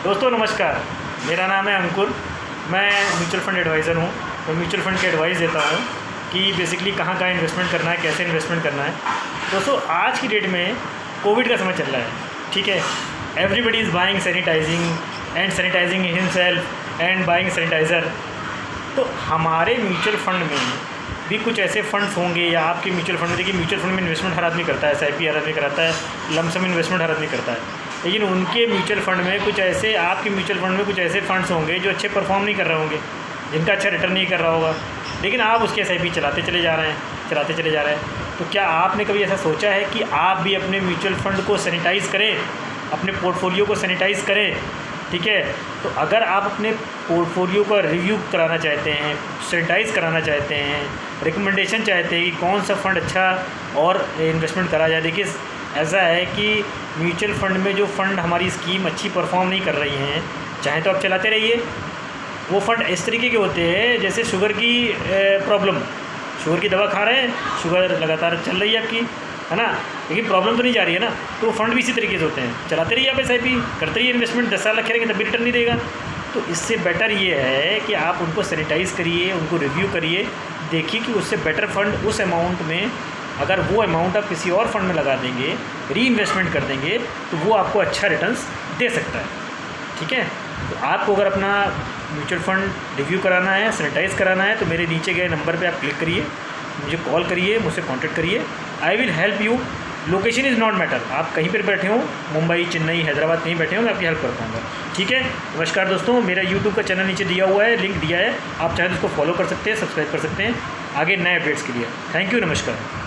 दोस्तों नमस्कार, मेरा नाम है अंकुर। मैं म्यूचुअल फंड एडवाइज़र हूँ। तो म्यूचुअल फंड की एडवाइस देता हूँ कि बेसिकली कहाँ कहाँ इन्वेस्टमेंट करना है, कैसे इन्वेस्टमेंट करना है। दोस्तों आज की डेट में कोविड का समय चल रहा है, ठीक है। Everybody is buying sanitizing himself and buying sanitizer. तो हमारे म्यूचुअल फंड में भी कुछ ऐसे फंड्स होंगे या आपके म्यूचुअल फंड में, देखिए म्यूचुअल फंड में इन्वेस्टमेंट हर आदमी करता है, SIP हर आदमी कराता है, लमसम इन्वेस्टमेंट हर आदमी करता है। लेकिन उनके म्यूचुअल फंड में कुछ ऐसे, आपके म्यूचुअल फंड में कुछ ऐसे फंड्स होंगे जो अच्छे परफॉर्म नहीं कर रहे होंगे, जिनका अच्छा रिटर्न नहीं कर रहा होगा, लेकिन आप उसके SIP चलाते चले जा रहे हैं। तो क्या आपने कभी ऐसा सोचा है कि आप भी अपने म्यूचुअल फंड को सैनिटाइज़ करें, अपने पोर्टफोलियो को सैनिटाइज़ करें, ठीक है। तो अगर आप अपने पोर्टफोलियो का रिव्यू कराना चाहते हैं, सैनिटाइज़ कराना चाहते हैं, रिकमेंडेशन चाहते हैं कि कौन सा फ़ंड अच्छा और इन्वेस्टमेंट करा जाए, देखिए ऐसा है कि म्यूचुअल फंड में जो फ़ंड हमारी स्कीम अच्छी परफॉर्म नहीं कर रही हैं, चाहे तो आप चलाते रहिए। वो फ़ंड इस तरीके के होते हैं जैसे शुगर की प्रॉब्लम, शुगर की दवा खा रहे हैं, शुगर लगातार चल रही है आपकी, है ना, लेकिन प्रॉब्लम तो नहीं जा रही है ना। तो फंड भी इसी तरीके से होते हैं, चलाते रहिए आप SIP, करते रहिए इन्वेस्टमेंट, 10 साल रखेंगे तब भी रिटर्न नहीं देगा। तो इससे बेटर ये है कि आप उनको सैनिटाइज़ करिए, उनको रिव्यू करिए, देखिए कि उससे बेटर फंड उस अमाउंट में, अगर वो अमाउंट आप किसी और फंड में लगा देंगे, री इन्वेस्टमेंट कर देंगे, तो वो आपको अच्छा रिटर्न्स दे सकता है, ठीक है। तो आपको अगर अपना म्यूचुअल फंड रिव्यू कराना है, सैनिटाइज़ कराना है, तो मेरे नीचे गए नंबर पे आप क्लिक करिए, मुझे कॉल करिए, मुझसे कांटेक्ट करिए। I will help you. Location is not matter, आप कहीं पर बैठे हो, मुंबई, चेन्नई, हैदराबाद कहीं बैठे हो, मैं आपकी हेल्प कर पाऊँगा, ठीक है। नमस्कार दोस्तों, मेरा यूट्यूब का चैनल नीचे दिया हुआ है, लिंक दिया है, आप चाहे तो उसको फॉलो कर सकते हैं, सब्सक्राइब कर सकते हैं आगे नए अपडेट्स के लिए। थैंक यू, नमस्कार।